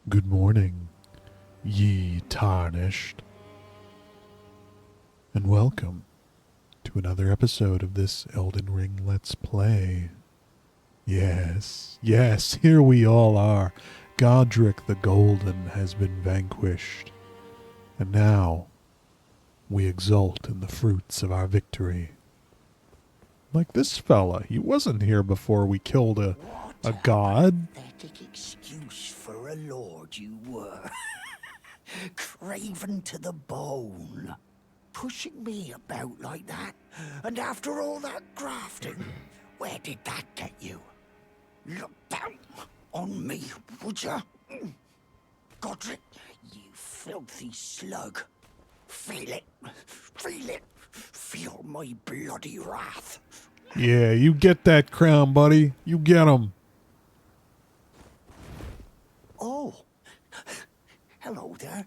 Good morning, ye tarnished, and welcome to another episode of this Elden Ring Let's Play. Yes, here we all are. Godrick the Golden has been vanquished, and now we exult in the fruits of our victory. Like this fella, he wasn't here before we killed a god. Pathetic excuse for a lord you were. Craven to the bone. Pushing me about like that. And after all that grafting, where did that get you? Look down on me, would ya? Godrick, you filthy slug. Feel it. Feel it. Feel my bloody wrath. Yeah, you get that crown, buddy. You get him. Oh, hello there.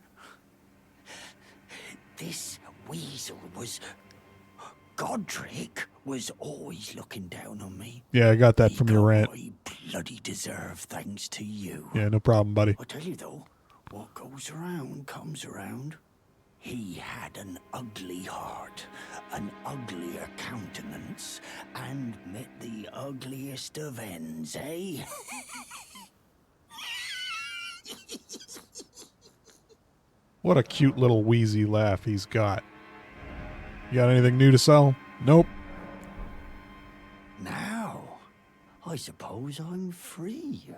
This weasel was... Godrick was always looking down on me. Yeah, I got that from your rant. I bloody deserve thanks to you. Yeah, no problem, buddy. I tell you though, what goes around comes around. He had an ugly heart, an uglier countenance, and met the ugliest of ends, eh? What a cute little wheezy laugh he's got. You got anything new to sell? Nope. Now, I suppose I'm free.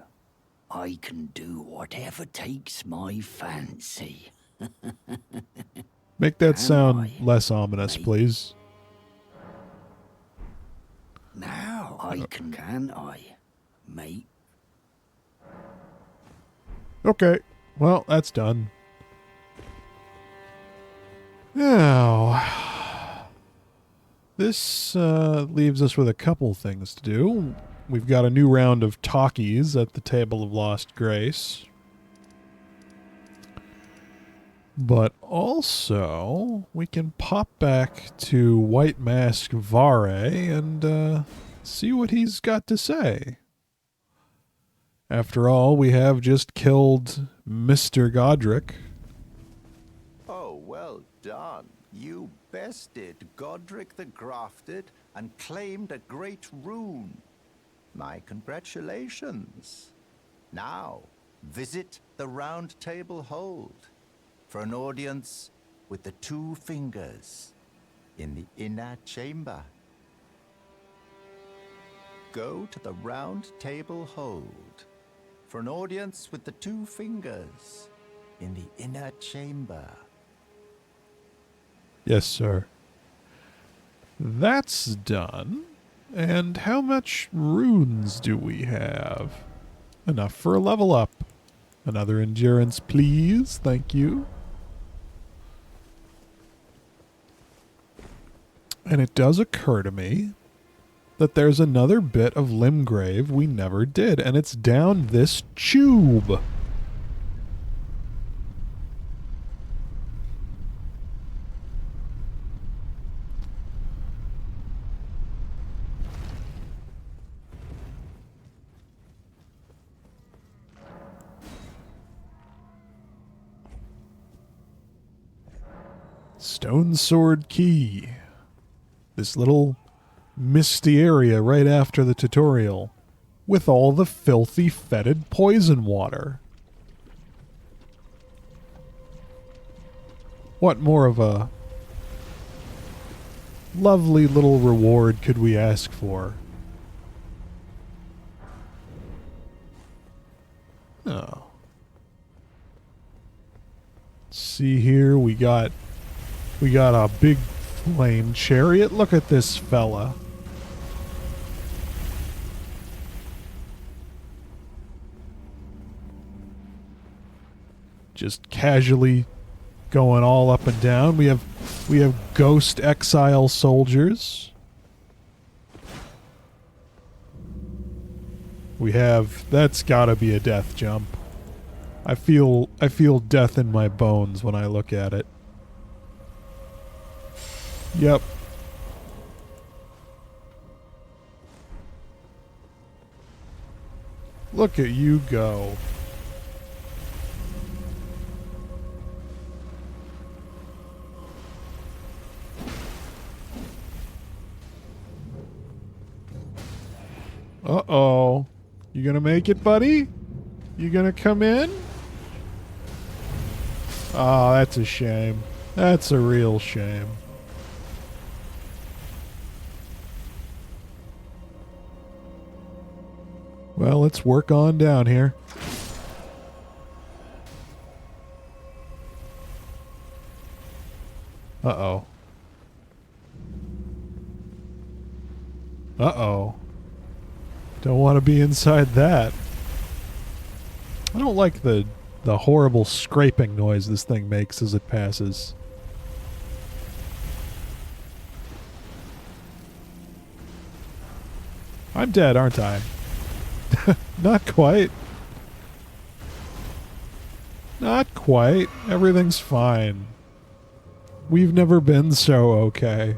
I can do whatever takes my fancy. Make that sound I, less ominous, mate? please. Now I can I, mate? Okay. Well, that's done. Now, this leaves us with a couple things to do. We've got a new round of talkies at the Table of Lost Grace. But also, we can pop back to White Mask Vare and see what he's got to say. After all, we have just killed Mr. Godrick. Oh, well done. You bested Godrick the Grafted and claimed a great rune. My congratulations. Now, visit the Round Table Hold for an audience with the two fingers in the inner chamber. Go to the Round Table Hold for an audience with the two fingers in the inner chamber. Yes, sir. That's done. And how much runes do we have? Enough for a level up. Another endurance, please. Thank you. And it does occur to me that there's another bit of Limgrave we never did, and it's down this tube. Stone Sword Key. This little misty area right after the tutorial with all the filthy, fetid poison water. What more of a lovely little reward could we ask for? Oh. See here, we got a big flame chariot. Look at this fella. Just casually going all up and down. We have ghost exile soldiers. That's gotta be a death jump. I feel death in my bones when I look at it. Yep. Look at you go. Uh-oh. You gonna make it, buddy? You gonna come in? Oh, that's a shame. That's a real shame. Well, let's work on down here. Uh-oh. Uh-oh. Don't want to be inside that. I don't like the horrible scraping noise this thing makes as it passes. I'm dead, aren't I? Not quite. Not quite. Everything's fine. We've never been so okay.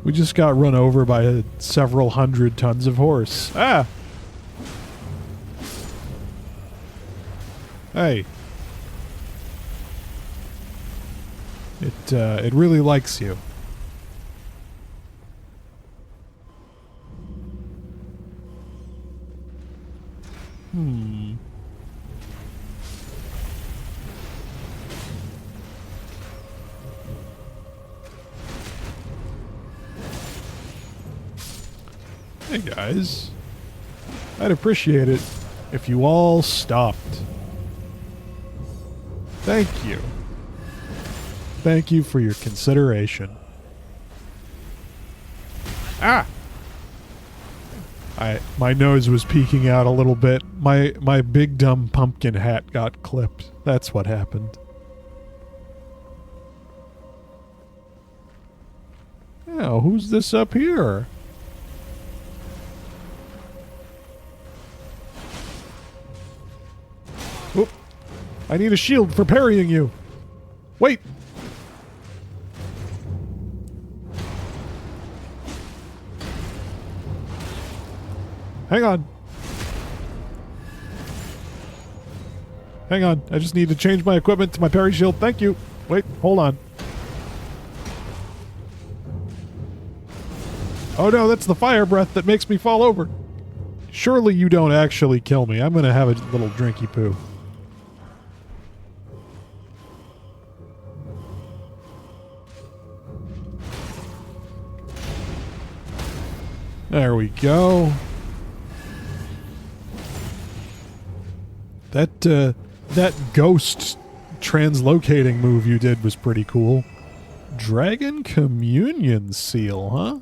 We just got run over by several hundred tons of horse. Ah! Hey. It really likes you. Hey guys. I'd appreciate it if you all stopped. Thank you. Thank you for your consideration. Ah! My nose was peeking out a little bit. My big dumb pumpkin hat got clipped. That's what happened. Now, who's this up here? Oop. I need a shield for parrying you. Wait. Hang on. Hang on. I just need to change my equipment to my parry shield. Thank you. Wait, hold on. Oh no, that's the fire breath that makes me fall over. Surely you don't actually kill me. I'm gonna have a little drinky poo. There we go. That ghost translocating move you did was pretty cool. Dragon Communion Seal, huh?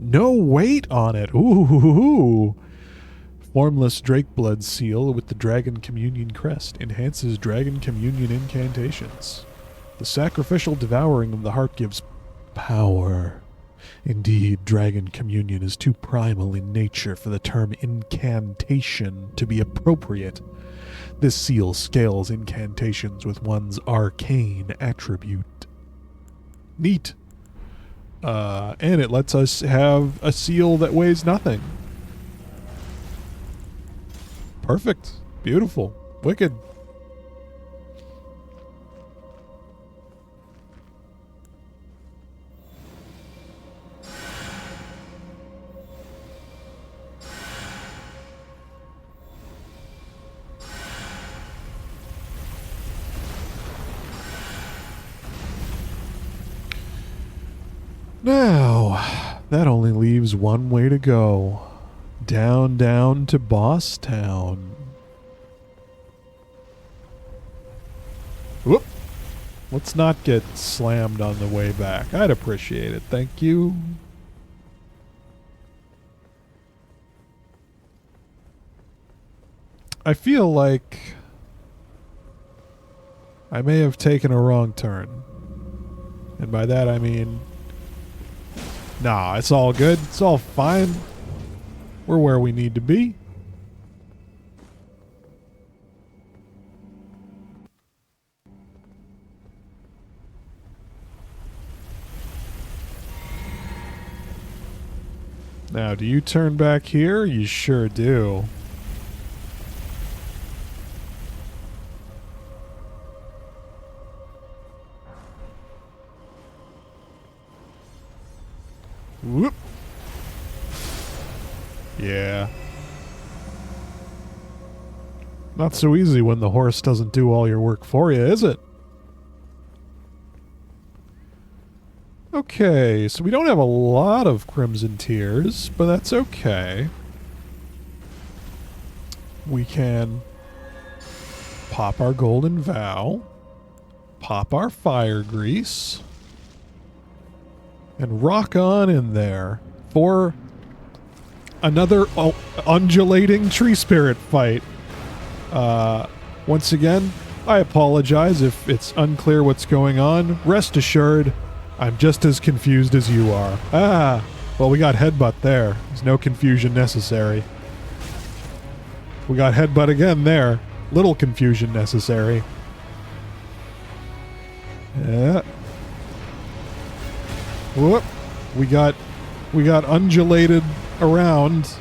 No weight on it. Ooh. Formless Drake Blood Seal with the Dragon Communion crest enhances Dragon Communion incantations. The sacrificial devouring of the heart gives power. Indeed, Dragon Communion is too primal in nature for the term incantation to be appropriate. This seal scales incantations with one's arcane attribute. Neat. And it lets us have a seal that weighs nothing. Perfect. Beautiful. Wicked. Now, that only leaves one way to go. Down to Boss Town. Whoop. Let's not get slammed on the way back. I'd appreciate it. Thank you. I feel like I may have taken a wrong turn. And by that I mean, nah, it's all good. It's all fine. We're where we need to be. Now, do you turn back here? You sure do. Whoop. Yeah. Not so easy when the horse doesn't do all your work for you, is it? Okay, so we don't have a lot of Crimson Tears, but that's okay. We can pop our Golden Vow, pop our Fire Grease, and rock on in there for another undulating tree spirit fight. Once again, I apologize if it's unclear what's going on. Rest assured, I'm just as confused as you are. Ah, well, we got headbutt there. There's no confusion necessary. We got headbutt again there. Little confusion necessary. Yeah. Whoop. We got undulated around.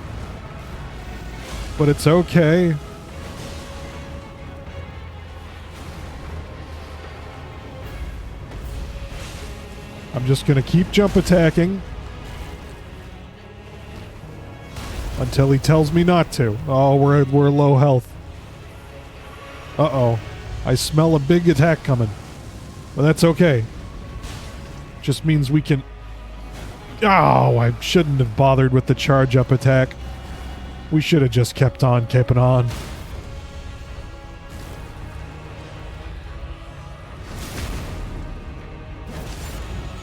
But it's okay. I'm just gonna keep jump attacking until he tells me not to. Oh, we're low health. Uh-oh. I smell a big attack coming. But that's okay. Just means we can... Oh, I shouldn't have bothered with the charge up attack. We should have just kept on keeping on.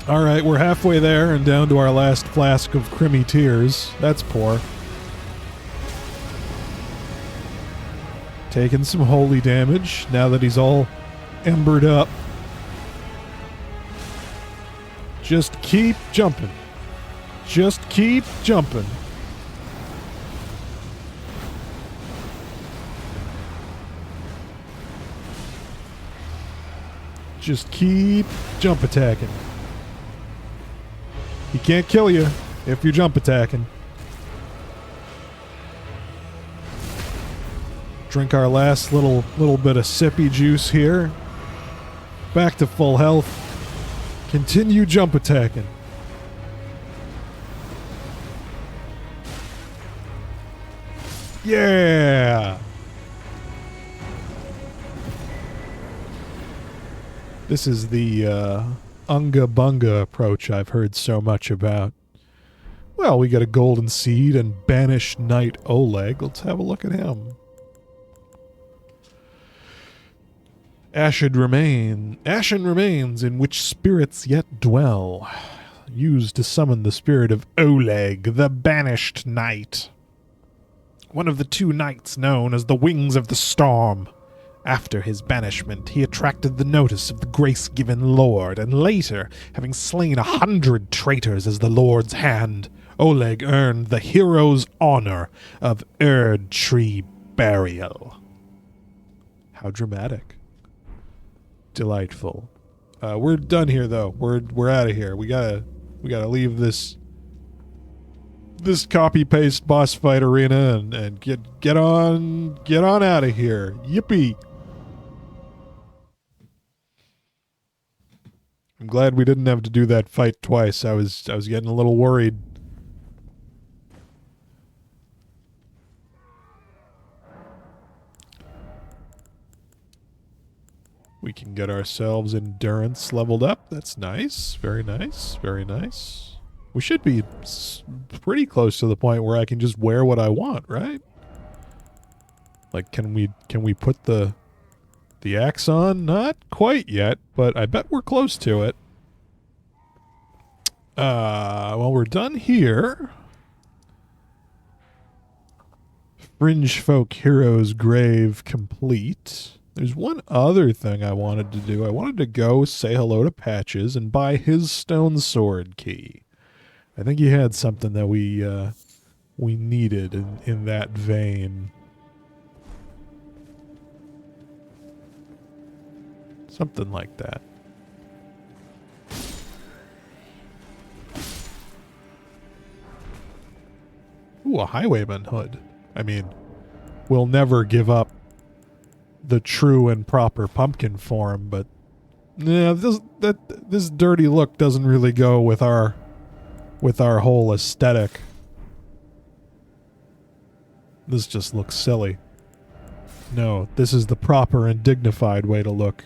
Alright, we're halfway there and down to our last flask of Crimmy Tears. That's poor. Taking some holy damage now that he's all embered up. Just keep jumping. Just keep jumping. Just keep jump attacking. He can't kill you if you're jump attacking. Drink our last little bit of sippy juice here. Back to full health. Continue jump attacking. Yeah! This is the Unga Bunga approach I've heard so much about. Well, we got a golden seed and banished knight Oleg. Let's have a look at him. Ashen remains in which spirits yet dwell. Used to summon the spirit of Oleg, the banished knight. One of the two knights known as the Wings of the Storm. After his banishment, he attracted the notice of the grace-given Lord, and later, having slain 100 traitors as the Lord's hand, Oleg earned the hero's honor of Erd Tree Burial. How dramatic. Delightful. We're done here, though. We're out of here. We gotta leave this copy-paste boss fight arena and get on out of here. Yippee! I'm glad we didn't have to do that fight twice. I was getting a little worried. We can get ourselves endurance leveled up. That's nice. Very nice. Very nice. We should be pretty close to the point where I can just wear what I want, right? Like, can we put the axe on? Not quite yet, but I bet we're close to it. Well, we're done here. Fringe Folk Hero's Grave complete. There's one other thing I wanted to do. I wanted to go say hello to Patches and buy his stone sword key. I think he had something that we needed in that vein. Something like that. Ooh, a highwayman hood. I mean, we'll never give up the true and proper pumpkin form, but yeah, this dirty look doesn't really go with our whole aesthetic. This just looks silly. No, this is the proper and dignified way to look.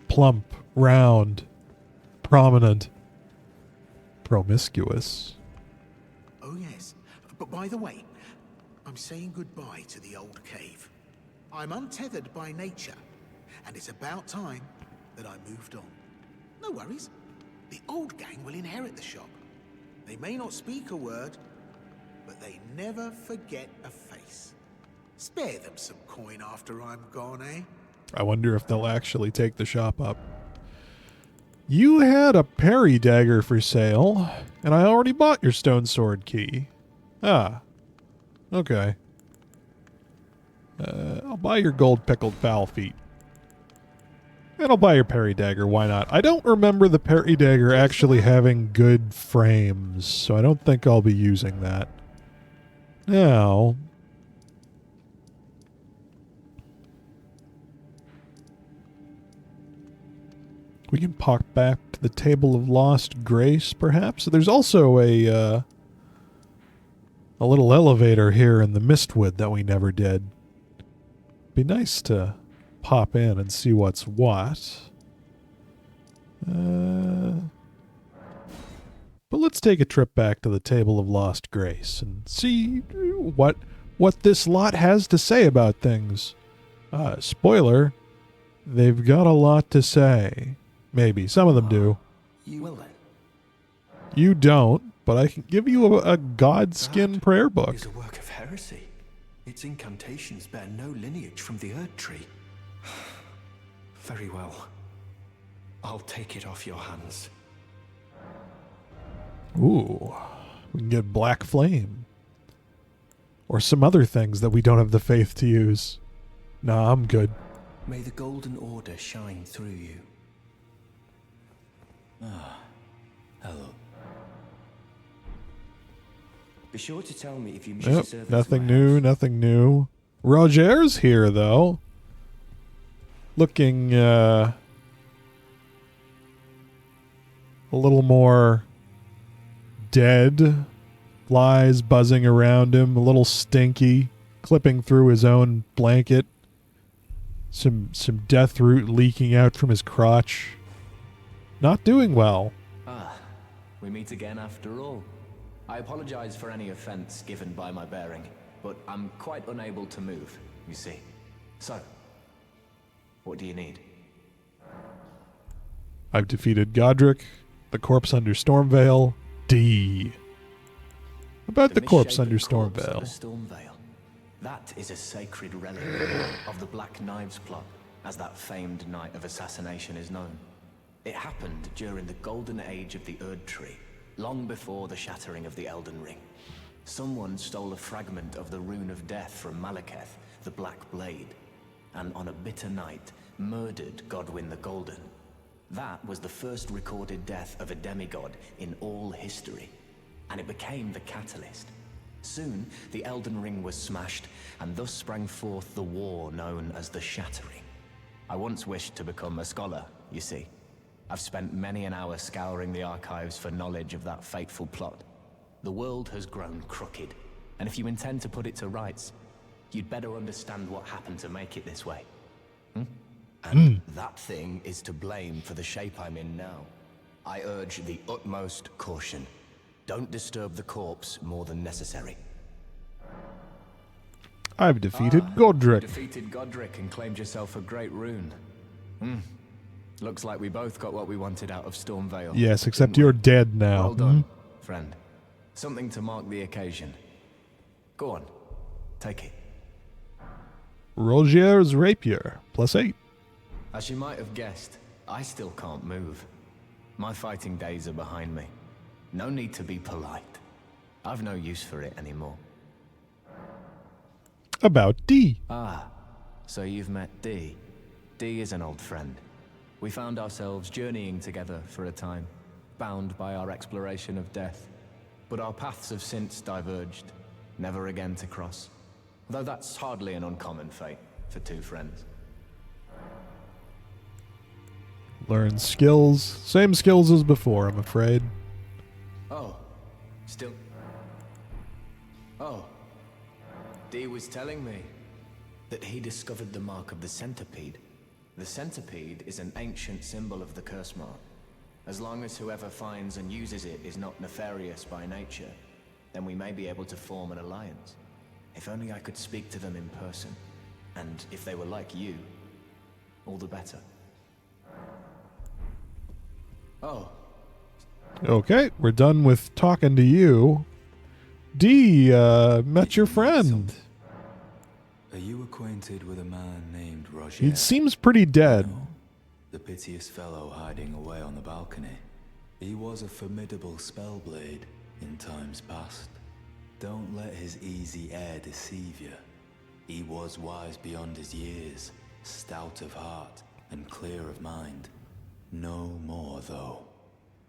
Plump, round, prominent, promiscuous. Oh, yes. But by the way, I'm saying goodbye to the old cave. I'm untethered by nature, and it's about time that I moved on. No worries. The old gang will inherit the shop. They may not speak a word, but they never forget a face. Spare them some coin after I'm gone, eh? I wonder if they'll actually take the shop up. You had a parry dagger for sale, and I already bought your stone sword key. Ah. Okay. I'll buy your gold pickled fowl feet. And I'll buy your parry dagger, why not? I don't remember the parry dagger actually having good frames, so I don't think I'll be using that. Now... we can pop back to the Table of Lost Grace, perhaps. There's also a little elevator here in the Mistwood that we never did. Be nice to pop in and see what's what. But let's take a trip back to the Table of Lost Grace and see what this lot has to say about things. Spoiler, they've got a lot to say. Maybe. Some of them do. You will then. You don't, but I can give you a godskin prayer book. It's a work of heresy. Its incantations bear no lineage from the Erd Tree. Very well. I'll take it off your hands. Ooh. We can get Black Flame. Or some other things that we don't have the faith to use. Nah, I'm good. May the Golden Order shine through you. Ah, hello. Be sure to tell me if you miss your Yep, service. nothing new, nothing new. Roger's here, though. Looking, a little more dead. Flies buzzing around him, a little stinky, clipping through his own blanket. Some death root leaking out from his crotch. Not doing well. Ah, we meet again after all. I apologize for any offense given by my bearing, but I'm quite unable to move, you see. So, what do you need? I've defeated Godrick, the corpse under Stormveil, D. About the corpse under Stormveil. Stormveil. That is a sacred relic of the Black Knives plot, as that famed night of assassination is known. It happened during the golden age of the Erd Tree, long before the shattering of the Elden Ring. Someone stole a fragment of the Rune of Death from Malekith, the Black Blade, and on a bitter night, murdered Godwyn the Golden. That was the first recorded death of a demigod in all history, and it became the catalyst. Soon, the Elden Ring was smashed, and thus sprang forth the war known as the Shattering. I once wished to become a scholar, you see. I've spent many an hour scouring the archives for knowledge of that fateful plot. The world has grown crooked, and if you intend to put it to rights, you'd better understand what happened to make it this way. And that thing is to blame for the shape I'm in now. I urge the utmost caution. Don't disturb the corpse more than necessary. I've defeated Godrick. Defeated Godrick and claimed yourself a great rune. Looks like we both got what we wanted out of Stormveil. Yes, except you're dead now. Well done, friend. Something to mark the occasion. Go on, take it. Roger's rapier, +8. As you might have guessed, I still can't move. My fighting days are behind me. No need to be polite. I've no use for it anymore. About D. Ah, so you've met D. D is an old friend. We found ourselves journeying together for a time, bound by our exploration of death. But our paths have since diverged, never again to cross. Though that's hardly an uncommon fate for two friends. Learn skills. Same skills as before, I'm afraid. Oh, still... Oh, Dee was telling me that he discovered the mark of the centipede. The centipede is an ancient symbol of the curse mark. As long as whoever finds and uses it is not nefarious by nature, then we may be able to form an alliance. If only I could speak to them in person. And if they were like you, all the better. Oh. Okay, we're done with talking to you. Dee, met your friend. Are you acquainted with a man named Roger? He seems pretty dead. No, the piteous fellow hiding away on the balcony. He was a formidable spellblade in times past. Don't let his easy air deceive you. He was wise beyond his years, stout of heart and clear of mind. No more, though.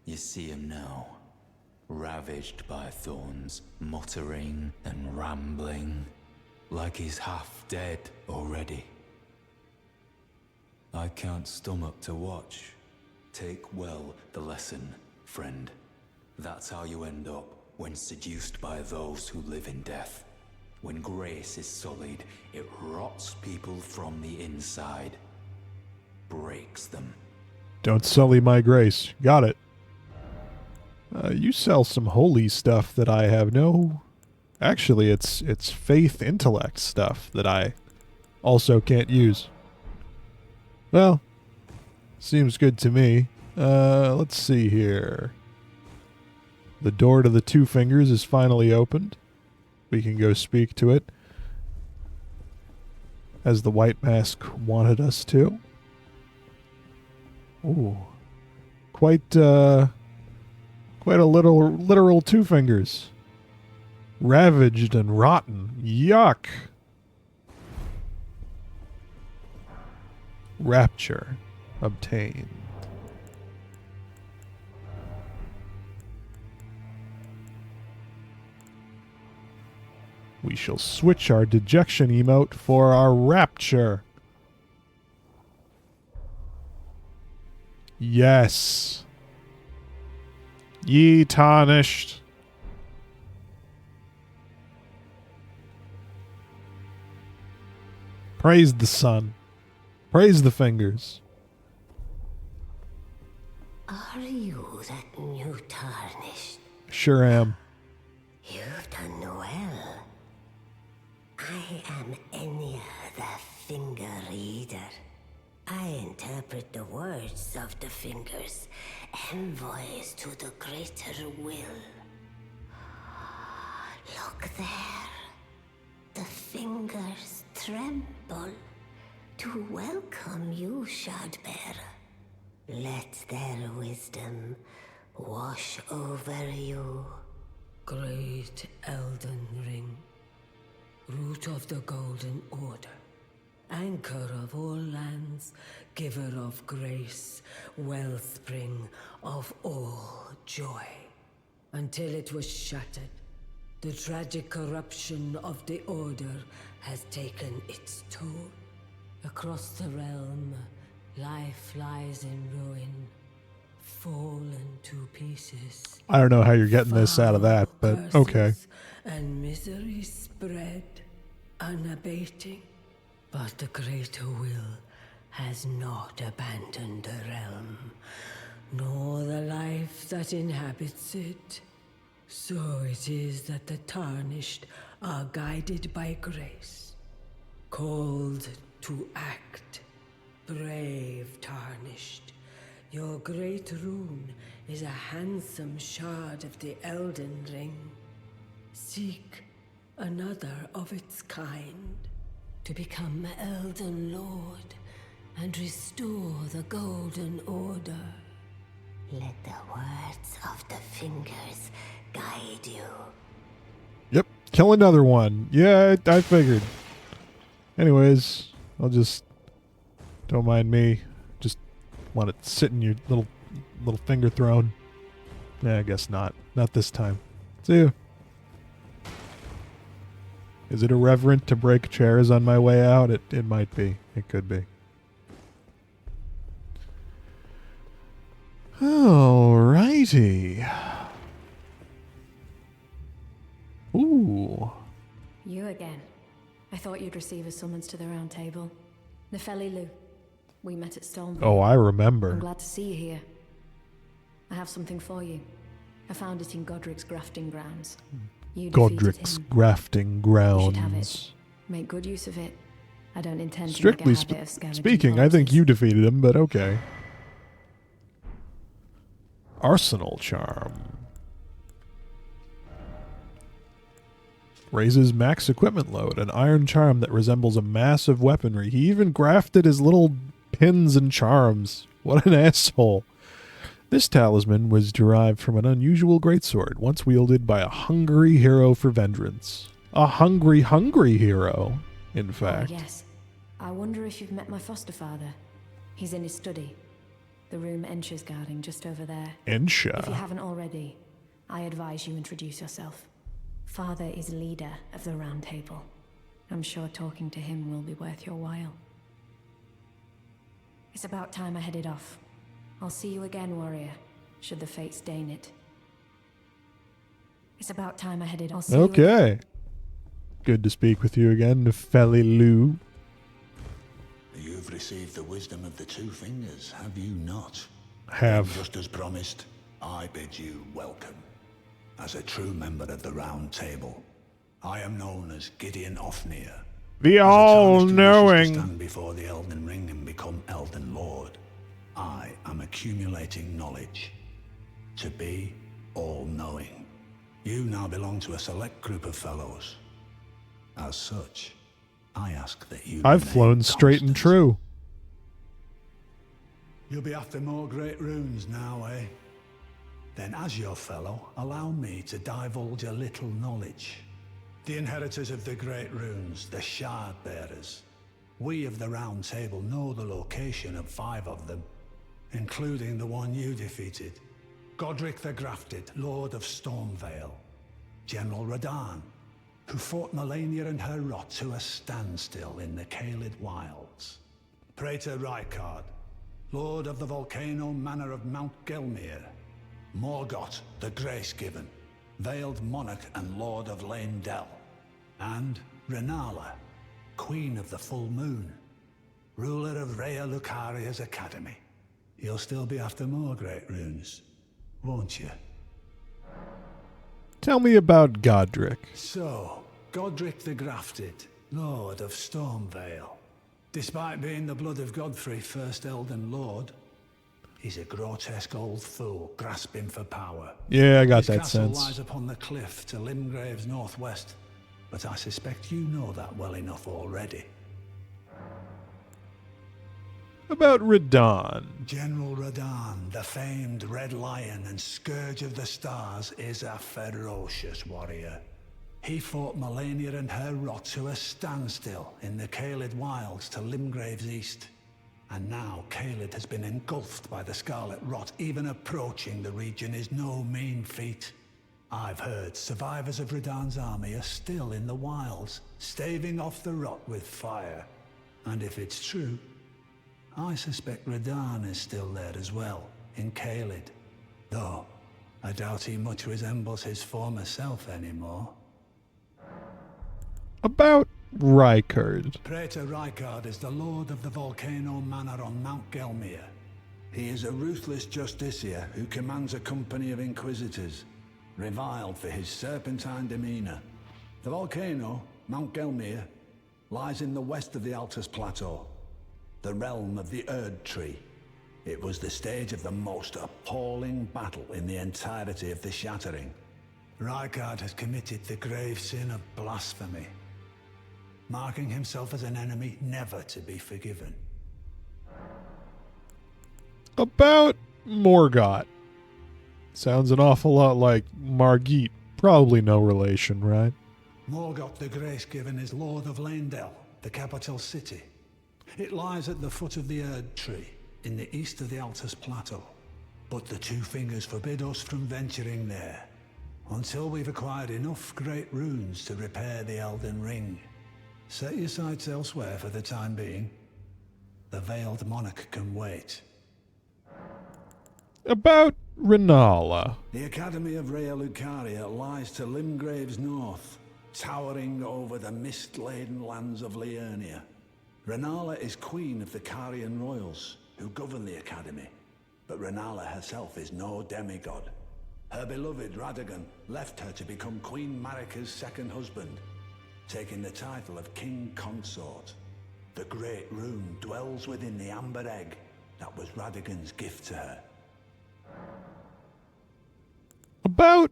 You see him now, ravaged by thorns, muttering and rambling, like he's half dead already. I can't stomach to watch. Take well the lesson, friend. That's how you end up when seduced by those who live in death. When grace is sullied, it rots people from the inside, breaks them. Don't sully my grace. Got it. You sell some holy stuff that I have no... Actually, it's faith intellect stuff that I also can't use. Well, seems good to me. Let's see here. The door to the Two Fingers is finally opened. We can go speak to it, as the White Mask wanted us to. Ooh. Quite a literal Two Fingers. Ravaged and rotten. Yuck. Rapture obtained. We shall switch our dejection emote for our rapture. Yes. Ye tarnished. Praise the sun. Praise the fingers. Are you that new tarnished? Sure am. You've done well. I am Enya, the Finger Reader. I interpret the words of the fingers, envoys to the greater will. Look there. The fingers tremble to welcome you, Shardbearer. Let their wisdom wash over you. Great Elden Ring, root of the Golden Order, anchor of all lands, giver of grace, wellspring of all joy. Until it was shattered, the tragic corruption of the Order has taken its toll. Across the realm, life lies in ruin, fallen to pieces. I don't know how you're getting this out of that, but okay. And misery spread, unabating. But the greater will has not abandoned the realm, nor the life that inhabits it. So it is that the tarnished are guided by grace, called to act. Brave tarnished, your great rune is a handsome shard of the Elden Ring. Seek another of its kind to become Elden Lord and restore the Golden Order. Let the words of the fingers guide you. Yep, kill another one. Yeah, I figured. Anyways, I'll just... Don't mind me. Just want it sitting your little finger throne. Yeah, I guess not. Not this time. See you. Is it irreverent to break chairs on my way out? It might be. It could be. Alrighty. Ooh. You again. I thought you'd receive a summons to the round table. Nefeli Lu. We met at Stormville. Oh, I remember. I'm glad to see you here. I have something for you. I found it in Godrick's grafting grounds. You defeated Godrick's him. grafting You should have grounds. it. Make good use of it. I don't intend Strictly to make a habit of scavenging speaking, I think corpses. you defeated him, but okay. Arsenal charm. Raises max equipment load. An iron charm that resembles a massive weaponry. He even grafted his little pins and charms. What an asshole. This talisman was derived from an unusual greatsword, once wielded by a hungry hero for vengeance. A hungry hero, in fact. Oh, yes. I wonder if you've met my foster father. He's in his study. The room Ensha's guarding just over there. Ensha. If you haven't already, I advise you introduce yourself. Father is leader of the Round Table. I'm sure talking to him will be worth your while. It's about time I headed off. I'll see you again, warrior, should the fates deign it. It's about time I headed off. Okay. Good to speak with you again, Nefeli Lu. You've received the wisdom of the two fingers, have you not? Have. And just as promised, I bid you welcome. As a true member of the Round Table, I am known as Gideon Ofnir. The As a tarnished all-knowing. wishes to stand before the Elden Ring and become Elden Lord, I am accumulating knowledge. To be all-knowing. You now belong to a select group of fellows. As such, I ask that you I've remain flown straight and constant. true. You'll be after more great runes now, eh? Then as your fellow, allow me to divulge a little knowledge. The inheritors of the great runes, the Shard Bearers. We of the Round Table know the location of 5 of them, including the one you defeated. Godrick the Grafted, Lord of Stormvale. General Radahn, who fought Melania and her rot to a standstill in the Caelid Wilds. Praetor Rykard, Lord of the Volcano Manor of Mount Gelmir. Morgoth the Grace-Given, Veiled Monarch and Lord of Leyndell. And Renala, Queen of the Full Moon, ruler of Rhea Lucaria's Academy. You'll still be after more great runes, won't you? Tell me about Godrick. So, Godrick the Grafted, Lord of Stormvale. Despite being the blood of Godfrey, first Elden Lord, he's a grotesque old fool grasping for power. Yeah, I got His that castle sense. lies upon the cliff to Limgrave's northwest, but I suspect you know that well enough already. About Radahn. General Radahn, the famed Red Lion and Scourge of the Stars, is a ferocious warrior. He fought Melania and her rot to a standstill in the Caelid Wilds to Limgrave's east. And now Caelid has been engulfed by the Scarlet Rot. Even approaching the region is no mean feat. I've heard survivors of Radahn's army are still in the wilds, staving off the rot with fire. And if it's true, I suspect Radahn is still there as well, in Caelid. Though, I doubt he much resembles his former self anymore. About Rykard. Praetor Rykard is the Lord of the Volcano Manor on Mount Gelmir. He is a ruthless justiciar who commands a company of inquisitors, reviled for his serpentine demeanor. The volcano, Mount Gelmir, lies in the west of the Altus Plateau, the realm of the Erd Tree. It was the stage of the most appalling battle in the entirety of the Shattering. Rykard has committed the grave sin of blasphemy, marking himself as an enemy never to be forgiven. About Morgoth. Sounds an awful lot like Margit. Probably no relation, right? Morgoth the Grace-Given is Lord of Leyndell, the capital city. It lies at the foot of the Erd Tree, in the east of the Altus Plateau. But the Two Fingers forbid us from venturing there, until we've acquired enough great runes to repair the Elden Ring. Set your sights elsewhere for the time being. The Veiled Monarch can wait. About Renala. The Academy of Rhea Lucaria lies to Limgrave's north, towering over the mist-laden lands of Liurnia. Renala is queen of the Carian royals, who govern the academy. But Renala herself is no demigod. Her beloved Radagon left her to become Queen Marika's second husband, taking the title of King Consort. The Great Rune dwells within the amber egg that was Radagon's gift to her. About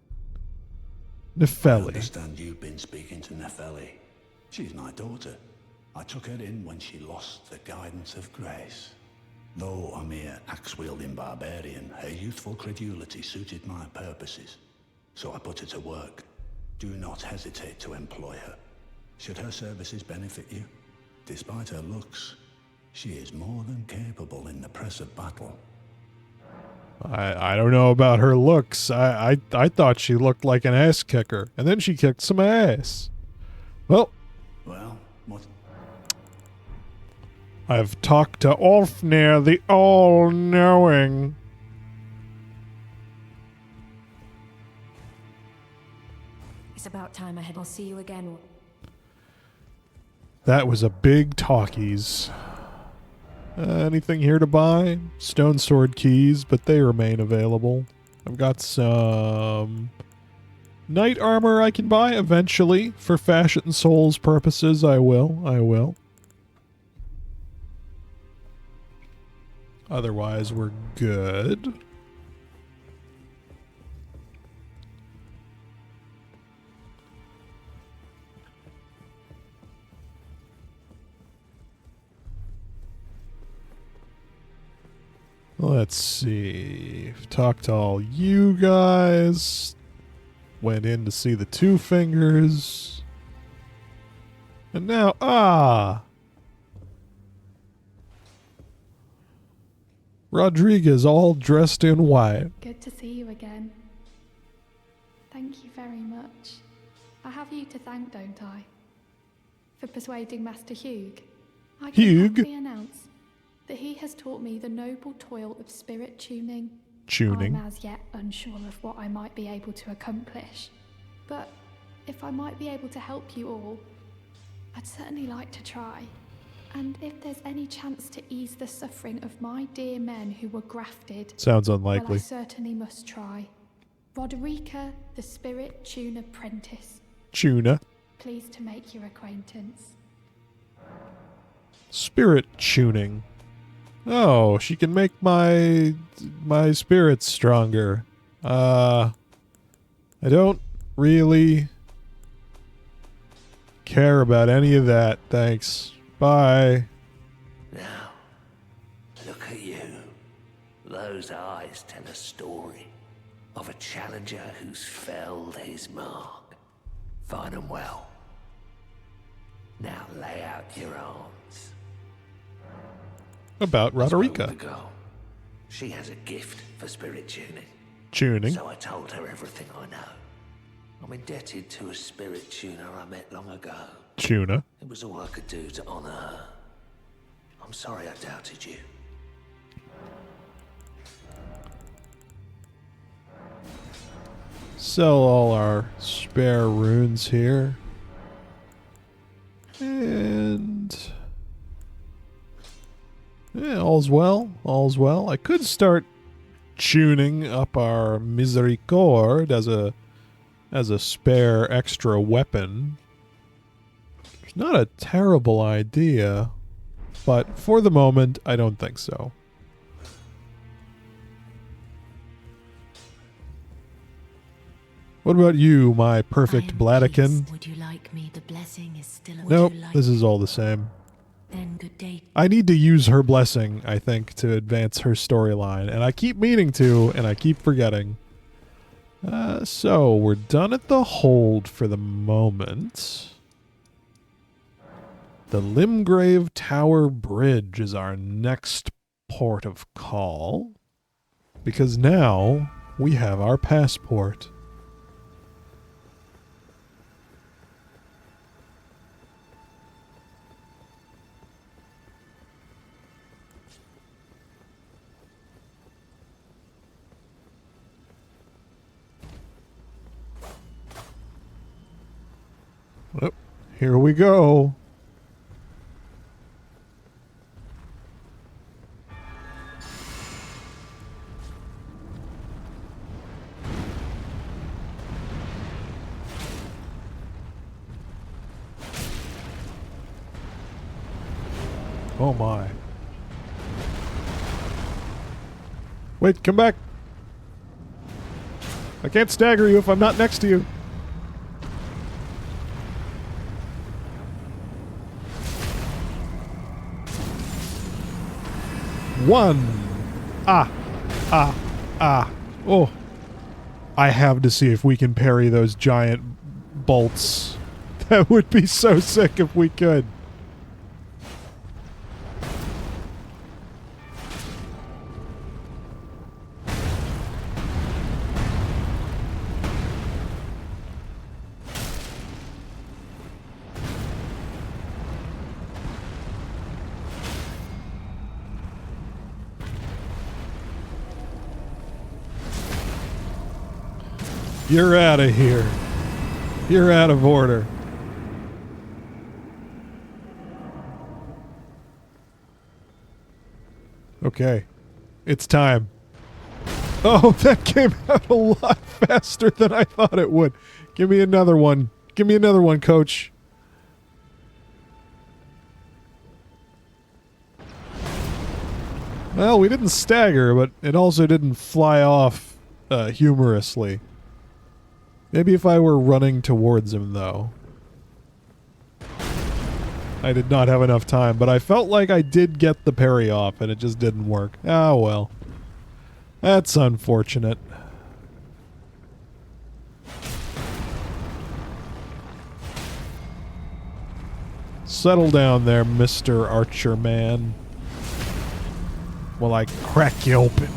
I Nefeli. understand you've been speaking to Nefeli. She's my daughter. I took her in when she lost the guidance of grace. Though a mere axe-wielding barbarian, her youthful credulity suited my purposes. So I put her to work. Do not hesitate to employ her. Should her services benefit you, despite her looks, she is more than capable in the press of battle. I don't know about her looks. I thought she looked like an ass kicker, and then she kicked some ass. Well, What? I've talked to Ulfnir, the all-knowing. It's about time I head. I'll see you again. That was a big talkies. Anything here to buy? Stone sword keys, but they remain available. I've got some knight armor I can buy eventually. For Fashion Souls purposes, I will. Otherwise, we're good. Let's see. Talked to all you guys. Went in to see the Two Fingers. And now, Rodriguez all dressed in white. Good to see you again. Thank you very much. I have you to thank, don't I? For persuading Master Hugh. I can happily announce that he has taught me the noble toil of spirit tuning. I'm as yet unsure of what I might be able to accomplish. But if I might be able to help you all, I'd certainly like to try. And if there's any chance to ease the suffering of my dear men who were grafted... Sounds unlikely. Well, I certainly must try. Roderica, the Spirit Tune Apprentice. Tuna. Pleased to make your acquaintance. Spirit tuning. Oh, she can make my spirits stronger. I don't really care about any of that, thanks. Bye. Now, look at you. Those eyes tell a story of a challenger who's felled his mark. Fine and well. Now lay out your arms. About Roderica. I spoke with the girl. She has a gift for spirit tuning. Tuning. So I told her everything I know. I'm indebted to a spirit tuner I met long ago. Tuna. It was all I could do to honor her. I'm sorry I doubted you. Sell all our spare runes here. And... yeah, all's well. All's well. I could start tuning up our Misericord as a spare extra weapon. It's not a terrible idea, but for the moment, I don't think so. What about you, my perfect Bladikin? Would you like me? The blessing is still. Nope, this is all the same. Then good day. I need to use her blessing, I think, to advance her storyline, and I keep meaning to, and I keep forgetting. So, we're done at the hold for the moment. The Limgrave Tower Bridge is our next port of call, because now we have our passport. Oh, here we go. Oh my. Wait, come back. I can't stagger you if I'm not next to you. One. Oh. I have to see if we can parry those giant bolts. That would be so sick if we could. You're out of here. You're out of order. Okay. It's time. Oh, that came out a lot faster than I thought it would. Give me another one. Give me another one, coach. Well, we didn't stagger, but it also didn't fly off humorously. Maybe if I were running towards him, though. I did not have enough time, but I felt like I did get the parry off, and it just didn't work. Ah, well. That's unfortunate. Settle down there, Mr. Archer Man. While I crack you open.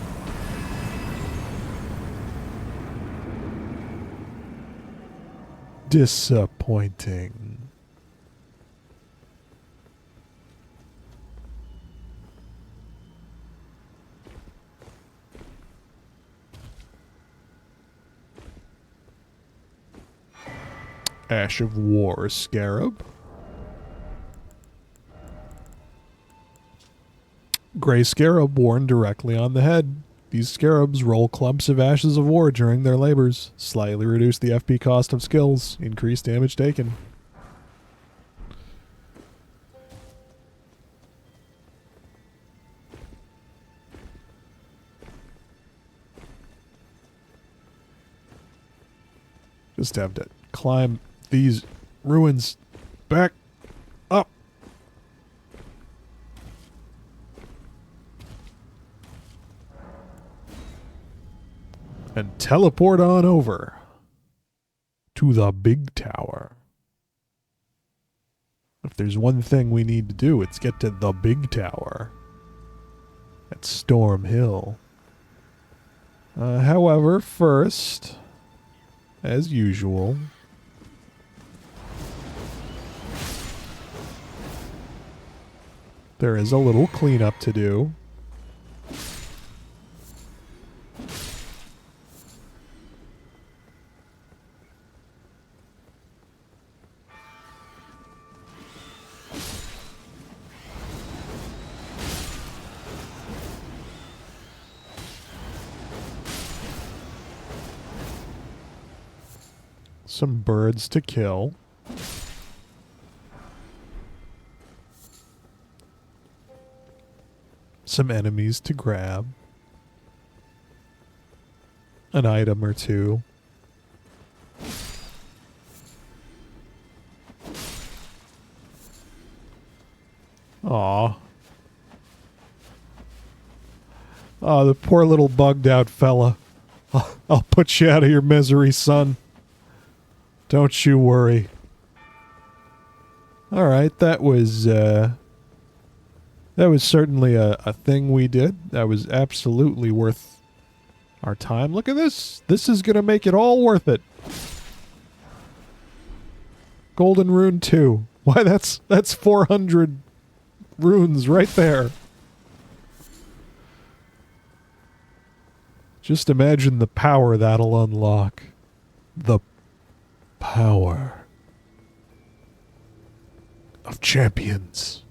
Disappointing. Ash of War Scarab. Gray Scarab worn directly on the head. These scarabs roll clumps of ashes of war during their labors. Slightly reduce the FP cost of skills. Increase damage taken. Just have to climb these ruins back up. And teleport on over to the big tower. If there's one thing we need to do, it's get to the big tower at Storm Hill. However, first, as usual, there is a little cleanup to do. Some birds to kill. Some enemies to grab. An item or two. Aw. Oh, the poor little bugged out fella. I'll put you out of your misery, son. Don't you worry. Alright, that was certainly a thing we did. That was absolutely worth our time. Look at this. This is going to make it all worth it. Golden Rune 2. Why, that's 400 runes right there. Just imagine the power that'll unlock. The power. of champions.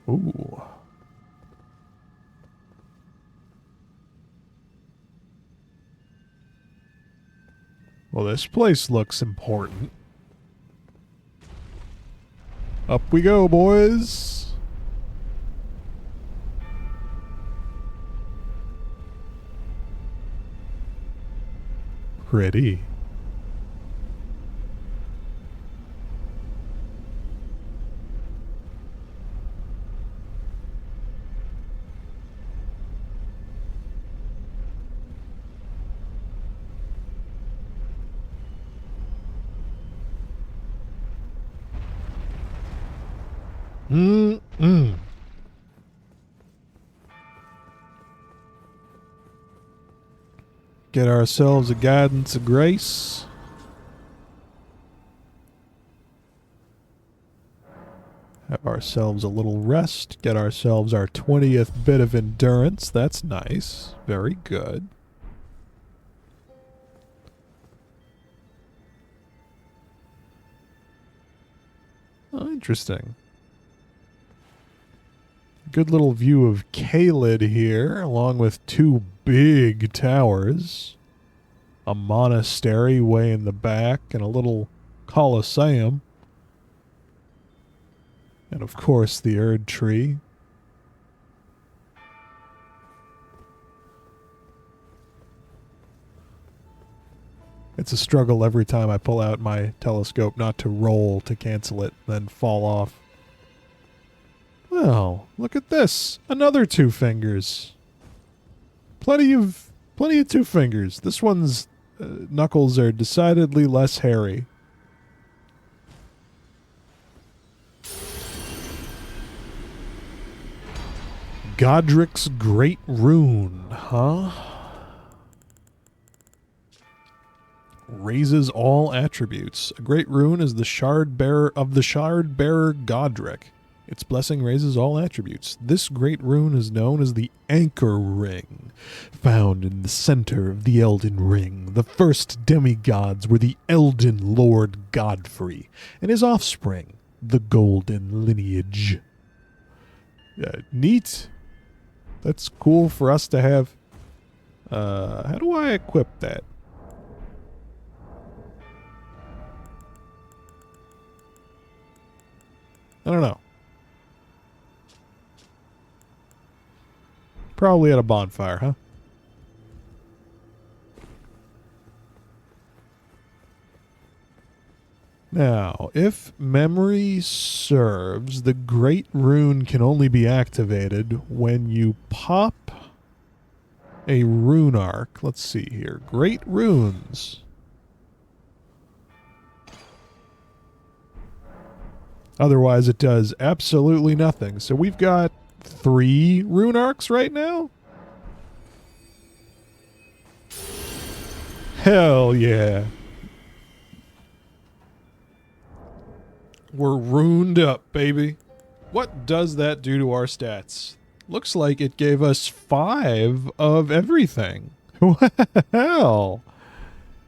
Ooh. Well, this place looks important. Up we go, boys. Pretty. Mm-mm. Get ourselves a guidance of grace. Have ourselves a little rest. Get ourselves our 20th bit of endurance. That's nice. Very good. Oh, interesting. Good little view of Caelid here, along with two big towers. A monastery way in the back, and a little coliseum. And of course the Erd Tree. It's a struggle every time I pull out my telescope not to roll to cancel it, then fall off. Well, look at this. Another two fingers. Plenty of two fingers. This one's knuckles are decidedly less hairy. Godrick's Great Rune, huh? Raises all attributes. A great rune is the shard bearer of the shard bearer Godrick. Its blessing raises all attributes. This great rune is known as the Anchor Ring, found in the center of the Elden Ring. The first demigods were the Elden Lord Godfrey and his offspring, the Golden Lineage. Neat. That's cool for us to have. How do I equip that? I don't know. Probably at a bonfire, huh? Now, if memory serves, the Great Rune can only be activated when you pop a rune arc. Let's see here. Great Runes. Otherwise, it does absolutely nothing. So we've got 3 rune arcs right now? Hell yeah. We're runed up, baby. What does that do to our stats? Looks like it gave us 5 of everything. Well,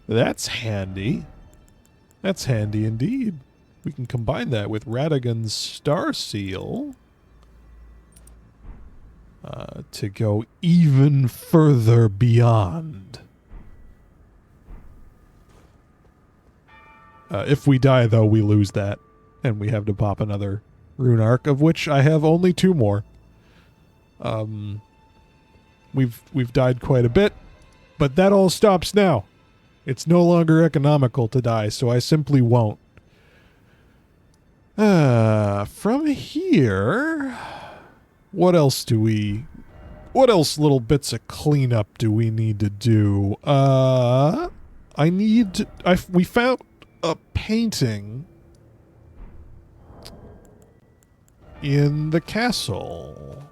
that's handy. That's handy indeed. We can combine that with Radagon's Star Seal to go even further beyond. If we die, though, we lose that. And we have to pop another rune arc, of which I have only 2 more. We've died quite a bit, but that all stops now. It's no longer economical to die, so I simply won't. From here, what else little bits of cleanup do we need to do? We found a painting in the castle.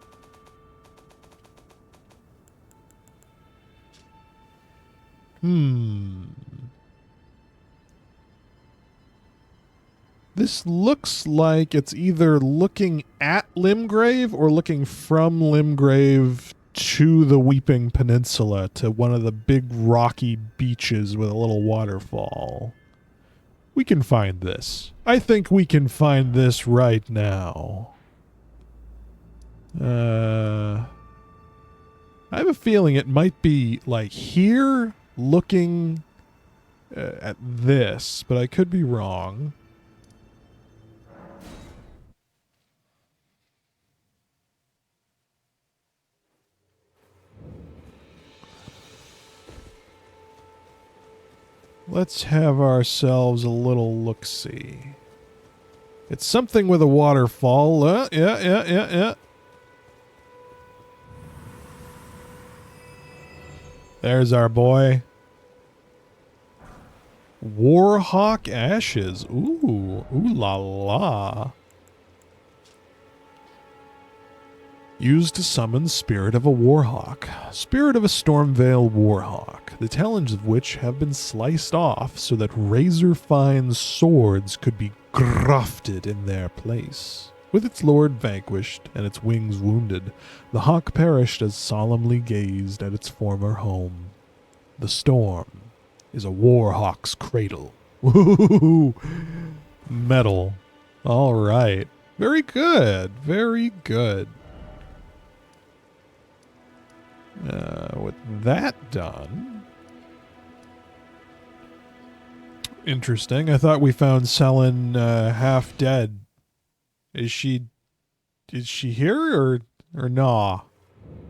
This looks like it's either looking at Limgrave or looking from Limgrave to the Weeping Peninsula, to one of the big rocky beaches with a little waterfall. We can find this. I think we can find this right now. I have a feeling it might be like here, looking at this, but I could be wrong. Let's have ourselves a little look-see. It's something with a waterfall. Yeah. There's our boy. Warhawk Ashes. Ooh la la. Used to summon Spirit of a Warhawk. Spirit of a Stormvale Warhawk, the talons of which have been sliced off so that razor-fine swords could be grafted in their place. With its lord vanquished and its wings wounded, the hawk perished as solemnly gazed at its former home. The storm is a Warhawk's cradle. Woohoo! Metal. All right. Very good. Very good. With that done, interesting. I thought we found Selin half dead. Is she here or nah?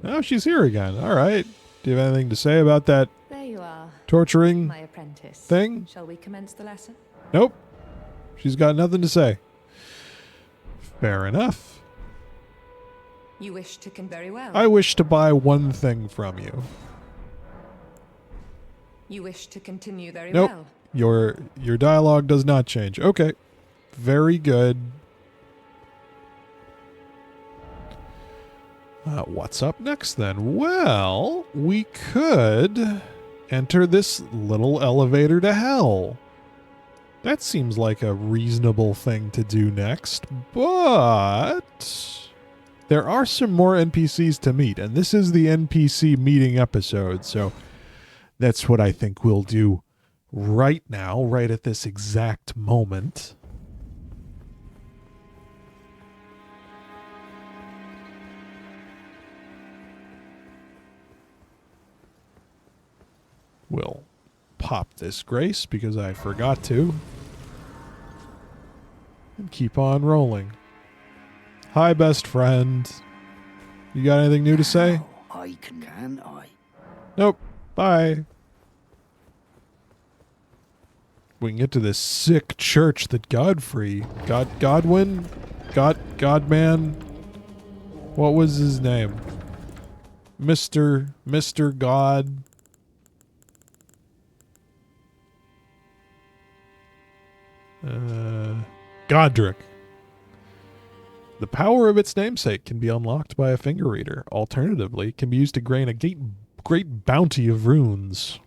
No, she's here again. All right. Do you have anything to say about that? There you are, torturing my apprentice. Thing? Shall we commence the lesson? Nope. She's got nothing to say. Fair enough. You wish to very well. I wish to buy one thing from you. You wish to continue very nope. well. Your dialogue does not change. Okay. Very good. What's up next then? Well, we could enter this little elevator to hell. That seems like a reasonable thing to do next, but there are some more NPCs to meet, and this is the NPC meeting episode, so that's what I think we'll do right now, right at this exact moment. We'll pop this grace because I forgot to. And keep on rolling. Hi, best friend. You got anything new to say? I can I? Nope. Bye. We can get to this sick church that Godfrey, Godwin? Godman? What was his name? Mr. God. Godrick. The power of its namesake can be unlocked by a finger reader. Alternatively, it can be used to gain a great bounty of runes.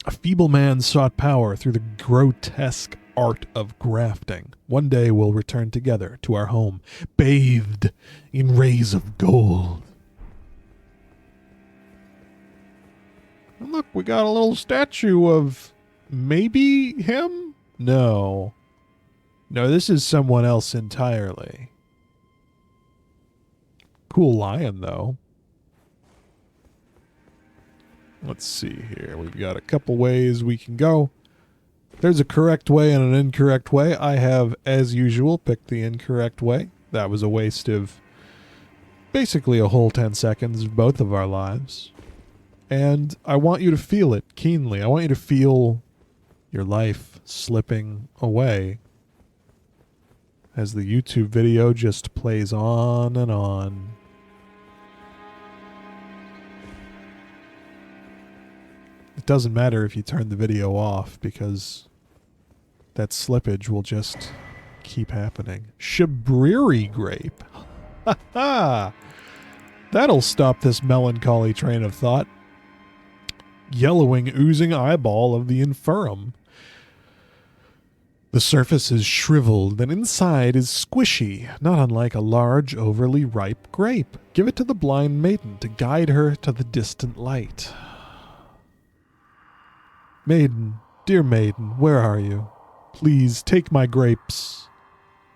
A feeble man sought power through the grotesque art of grafting. One day we'll return together to our home, bathed in rays of gold. And look, we got a little statue of maybe him? No. No, this is someone else entirely. Cool lion, though. Let's see here. We've got a couple ways we can go. There's a correct way and an incorrect way. I have, as usual, picked the incorrect way. That was a waste of basically a whole 10 seconds of both of our lives. And I want you to feel it keenly. I want you to feel your life slipping away as the YouTube video just plays on and on. It doesn't matter if you turn the video off because that slippage will just keep happening. Shabriri grape. Ha ha! That'll stop this melancholy train of thought. Yellowing, oozing eyeball of the infirm. The surface is shriveled, and inside is squishy, not unlike a large, overly ripe grape. Give it to the blind maiden to guide her to the distant light. Maiden, dear maiden, where are you? Please take my grapes.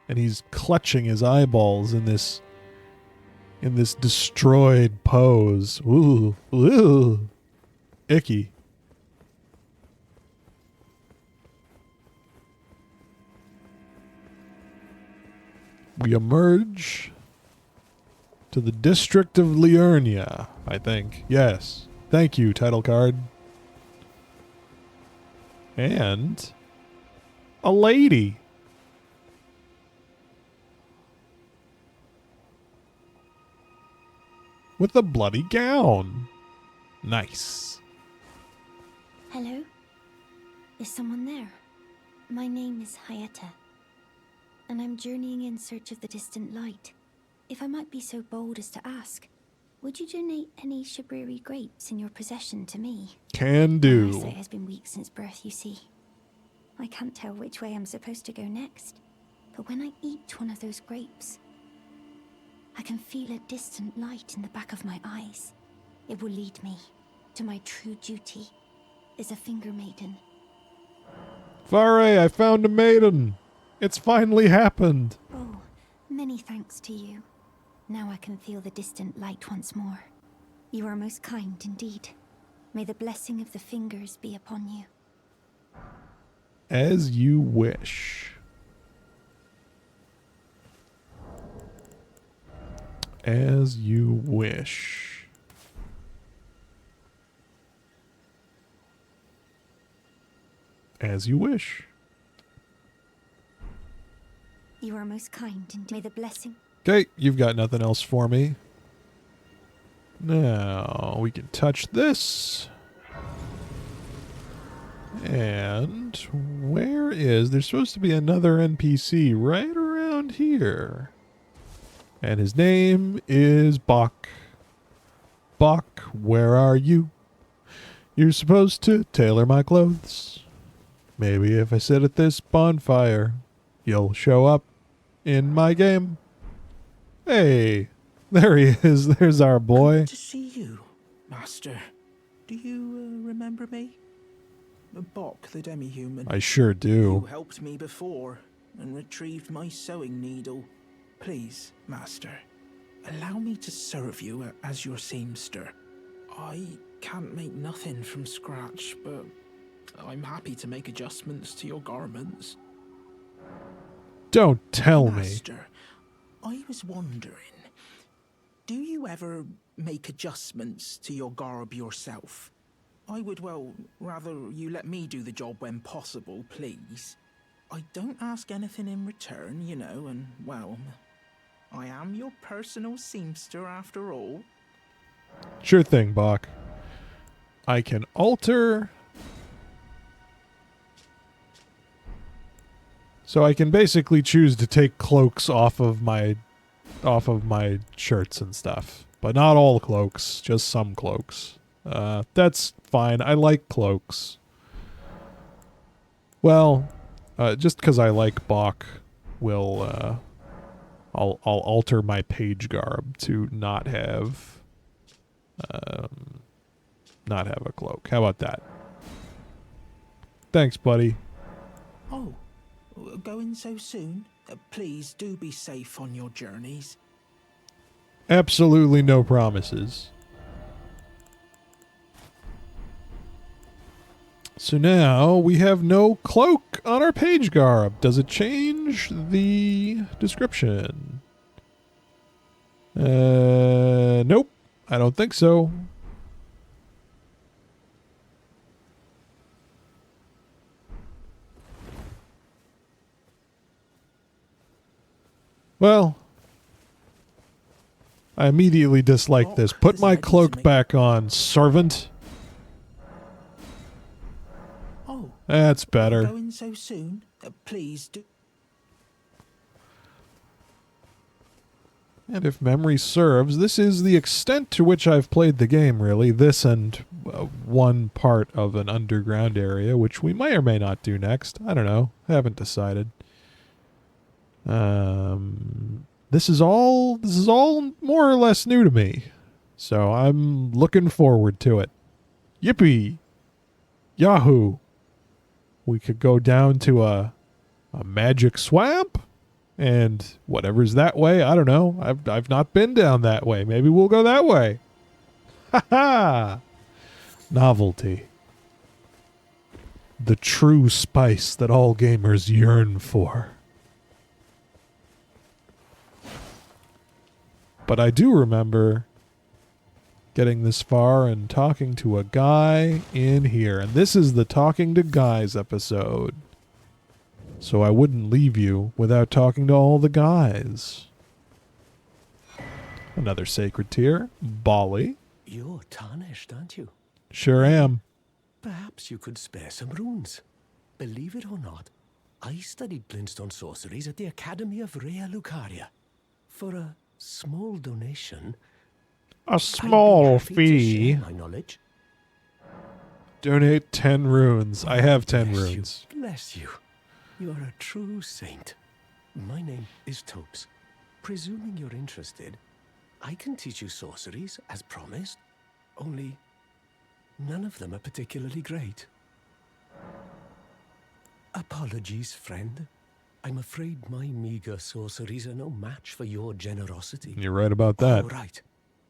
And he's clutching his eyeballs in this destroyed pose. Ooh, ooh, icky. We emerge to the district of Liurnia, I think. Yes. Thank you, title card. And a lady. With a bloody gown. Nice. Hello? Is someone there? My name is Hayata, and I'm journeying in search of the distant light. If I might be so bold as to ask, would you donate any Shabriri grapes in your possession to me? Can do. My eyesight has been weak since birth, you see. I can't tell which way I'm supposed to go next, but when I eat one of those grapes, I can feel a distant light in the back of my eyes. It will lead me to my true duty as a finger maiden. Fare, I found a maiden. It's finally happened. Oh, many thanks to you. Now I can feel the distant light once more. You are most kind indeed. May the blessing of the fingers be upon you. As you wish. As you wish. As you wish. You are most kind, and may the blessing... Okay, you've got nothing else for me. Now, we can touch this. And where is... There's supposed to be another NPC right around here. And his name is Bach. Bach, where are you? You're supposed to tailor my clothes. Maybe if I sit at this bonfire, you'll show up in my game. Hey, there he is. There's our boy. Good to see you, Master. Do you remember me? Bok, the demi-human. I sure do. You helped me before and retrieved my sewing needle. Please, Master, allow me to serve you as your seamster. I can't make nothing from scratch, but I'm happy to make adjustments to your garments. Don't tell me. Master, I was wondering, do you ever make adjustments to your garb yourself? I would, well, rather you let me do the job when possible, please. I don't ask anything in return, you know, and, well, I am your personal seamster after all. Sure thing, Bach. I can alter... So I can basically choose to take cloaks off of my shirts and stuff. But not all cloaks, just some cloaks. That's fine. I like cloaks. Well, just because I like Bach will I'll alter my page garb to not have a cloak. How about that? Thanks, buddy. Oh, going so soon? Please do be safe on your journeys. Absolutely no promises. So now we have no cloak on our page garb. Does it change the description? Nope. I don't think so. Well, I immediately dislike this. Put my cloak back on, servant. Oh, that's better. Going so soon? Please do. And if memory serves, this is the extent to which I've played the game, really. This and one part of an underground area, which we may or may not do next. I don't know. I haven't decided. This is all more or less new to me, so I'm looking forward to it. Yippee! Yahoo! We could go down to a magic swamp, and whatever's that way, I don't know. I've not been down that way. Maybe we'll go that way. Ha ha! Novelty. The true spice that all gamers yearn for. But I do remember getting this far and talking to a guy in here. And this is the Talking to Guys episode. So I wouldn't leave you without talking to all the guys. Another sacred tier. Bali. You're tarnished, aren't you? Sure am. Perhaps you could spare some runes. Believe it or not, I studied glintstone sorceries at the Academy of Rea Lucaria. For a small donation... A small I'd be happy to fee. share my knowledge. Donate 10 runes. I have 10 Bless runes. You, bless you. You're a true saint. My name is Topes. Presuming you're interested, I can teach you sorceries, as promised. Only, none of them are particularly great. Apologies, friend. I'm afraid my meager sorceries are no match for your generosity. You're right about that. All right.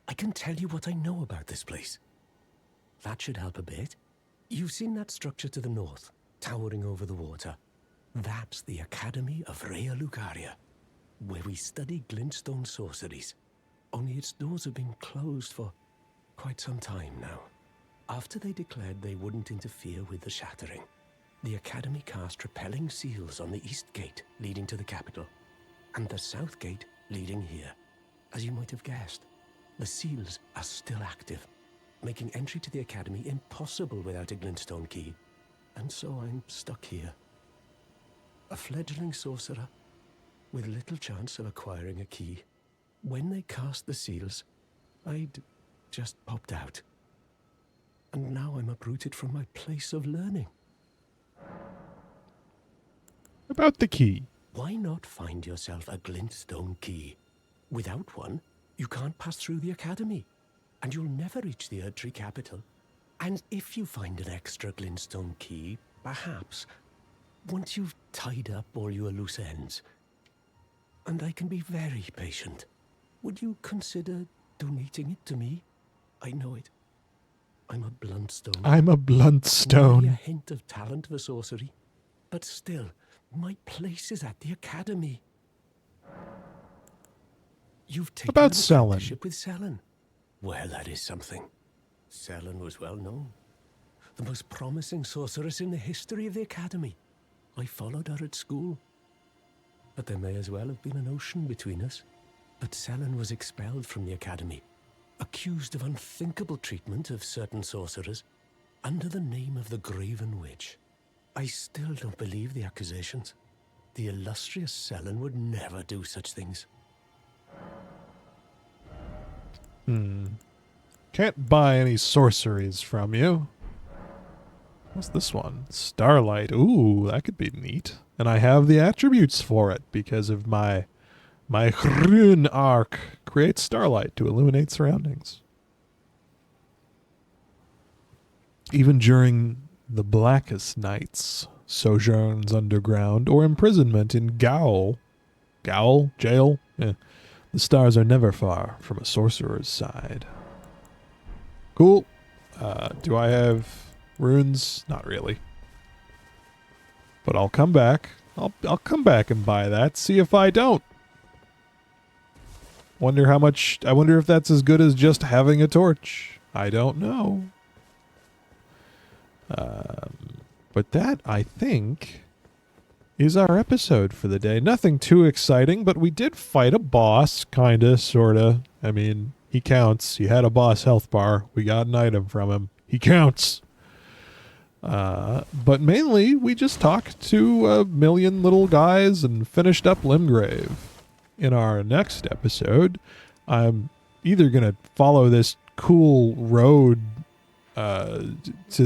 I can tell you what I know about this place. That should help a bit. You've seen that structure to the north, towering over the water. That's the Academy of Rea Lucaria, where we study glintstone sorceries. Only its doors have been closed for quite some time now. After they declared they wouldn't interfere with the shattering, the Academy cast repelling seals on the east gate leading to the capital, and the south gate leading here. As you might have guessed, the seals are still active, making entry to the Academy impossible without a glintstone key. And so I'm stuck here. A fledgling sorcerer with little chance of acquiring a key. When they cast the seals, I'd just popped out. And now I'm uprooted from my place of learning. About the key. Why not find yourself a glintstone key? Without one, you can't pass through the Academy, and you'll never reach the Erdtree capital. And if you find an extra glintstone key, perhaps, once you've tied up all your loose ends, and I can be very patient, would you consider donating it to me? I know it. I'm a bluntstone. I'm a bluntstone. Maybe a hint of talent for sorcery, but still, my place is at the Academy. You've taken About an Selen. apprenticeship with Selen. Well, that is something. Selen was well known. The most promising sorceress in the history of the Academy. I followed her at school. But there may as well have been an ocean between us. But Selen was expelled from the Academy, accused of unthinkable treatment of certain sorcerers, under the name of the Graven Witch. I still don't believe the accusations. The illustrious Selen would never do such things. Can't buy any sorceries from you. What's this one? Starlight. Ooh, that could be neat. And I have the attributes for it because of my rune arc. Create starlight to illuminate surroundings. Even during the blackest nights, sojourns underground, or imprisonment in Gaol, jail, the stars are never far from a sorcerer's side. Cool. Do I have runes? Not really. But I'll come back. I'll come back and buy that. See if I don't. Wonder how much. I wonder if that's as good as just having a torch. I don't know. But that, I think, is our episode for the day. Nothing too exciting, but we did fight a boss, kinda, sorta. I mean, he counts. He had a boss health bar. We got an item from him. He counts. But mainly, we just talked to a million little guys and finished up Limgrave. In our next episode, I'm either going to follow this cool road to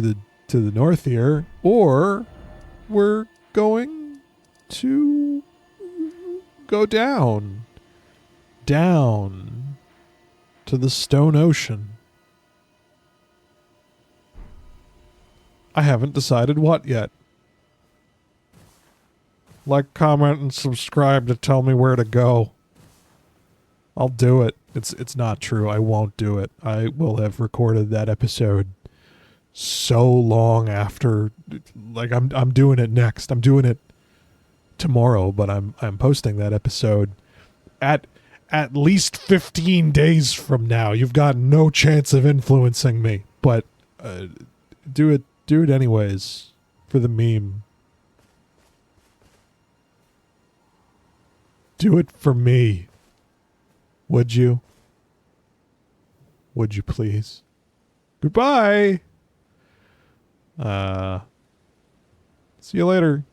the north here, or we're going to go down to the Stone Ocean. I haven't decided what yet. Like, comment, and subscribe to tell me where to go. I'll do it. It's not true. I won't do it. I will have recorded that episode so long after. Like, I'm doing it next. I'm doing it tomorrow, but I'm posting that episode at least 15 days from now. You've got no chance of influencing me, but do it anyways for the meme. Do it for me. Would you? Would you please? Goodbye. See you later.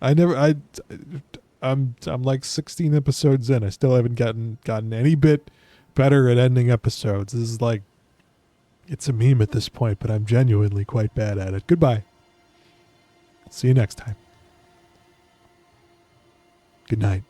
I'm like 16 episodes in. I still haven't gotten any bit better at ending episodes. This is like, it's a meme at this point, but I'm genuinely quite bad at it. Goodbye. See you next time. Good night.